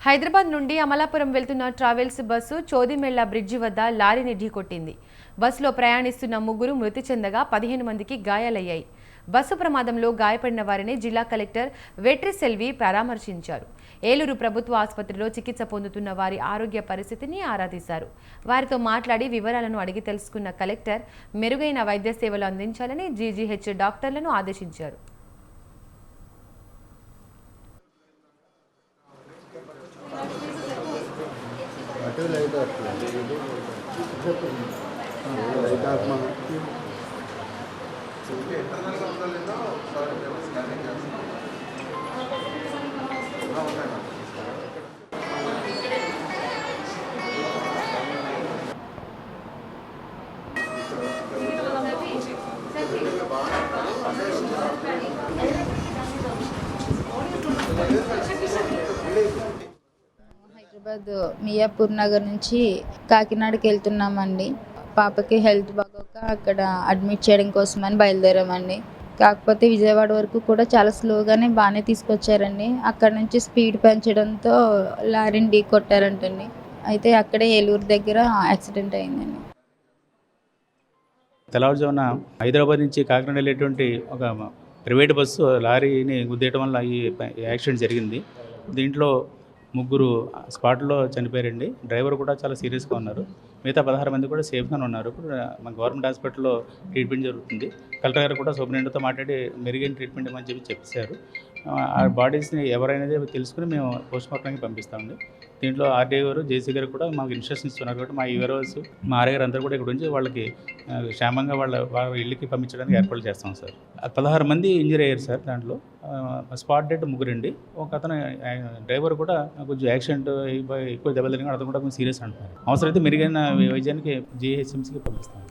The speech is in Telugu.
హైదరాబాద్ నుండి అమలాపురం వెళ్తున్న ట్రావెల్స్ బస్సు చోదిమెళ్ల బ్రిడ్జి వద్ద లారీని ఢీకొట్టింది. బస్సులో ప్రయాణిస్తున్న ముగ్గురు మృతి చెందగా 15 మందికి గాయాలయ్యాయి. బస్సు ప్రమాదంలో గాయపడిన వారిని జిల్లా కలెక్టర్ వెట్రి సెల్వి పరామర్శించారు. ఏలూరు ప్రభుత్వ ఆసుపత్రిలో చికిత్స పొందుతున్న వారి ఆరోగ్య పరిస్థితిని ఆరా తీశారు. వారితో మాట్లాడి వివరాలను అడిగి తెలుసుకున్న కలెక్టర్ మెరుగైన వైద్య సేవలు అందించాలని జీజీహెచ్ డాక్టర్లను ఆదేశించారు. హైదరాబాద్ మియాపూర్ నగర్ నుంచి కాకినాడకి వెళ్తున్నామండి. పాపకి హెల్త్ బాగోక అక్కడ అడ్మిట్ చేయడం కోసమని బయలుదేరామండి. కాకపోతే విజయవాడ వరకు కూడా చాలా స్లోగానే బాగానే తీసుకొచ్చారండి. అక్కడ నుంచి స్పీడ్ పెంచడంతో లారీని ఢీ కొట్టారంటండి. అయితే అక్కడే ఏలూరు దగ్గర యాక్సిడెంట్ అయిందండి. తెల్లవారుజామున హైదరాబాద్ నుంచి కాకినాడ వెళ్ళేటువంటి ఒక ప్రైవేట్ బస్సు లారీని గుద్దేయడం వల్ల ఈ యాక్సిడెంట్ జరిగింది. దీంట్లో ముగ్గురు స్పాట్లో చనిపోయారండి. డ్రైవర్ కూడా చాలా సీరియస్గా ఉన్నారు. మిగతా 16 మంది కూడా సేఫ్గానే ఉన్నారు. ఇప్పుడు మన గవర్నమెంట్ హాస్పిటల్లో ట్రీట్మెంట్ జరుగుతుంది. కలెక్టర్ గారు కూడా సూపరింటెండెంట్తో మాట్లాడి మెరుగైన ట్రీట్మెంట్ ఇవ్వమని చెప్పారు. ఆ బాడీస్ని ఎవరైనది తెలుసుకుని మేము పోస్ట్మార్టంకి పంపిస్తామండి. దీంట్లో ఆర్డీఐ గారు, జేసీ గారు కూడా మాకు ఇన్స్ట్రక్షన్స్ ఇస్తున్నారు. కాబట్టి మా ఈవరోస్, మా ఆర్ఐ గారు అందరూ కూడా ఇక్కడ ఉంచి వాళ్ళకి క్షేమంగా వాళ్ళ ఇళ్ళకి పంపించడానికి ఏర్పాట్లు చేస్తాం సార్. 16 మంది ఇంజరీ అయ్యారు సార్. దాంట్లో స్పాట్ డెడ్ ముగ్గురండి. ఒక అతను డ్రైవర్ కూడా కొంచెం యాక్సిడెంట్ ఎక్కువ దెబ్బలు తిరిగి అతను కూడా కొంచెం సీరియస్ అంటున్నారు. అవసరమైతే మెరుగైన వైద్యానికి జీహెచ్ఎంసీకి పంపిస్తాం.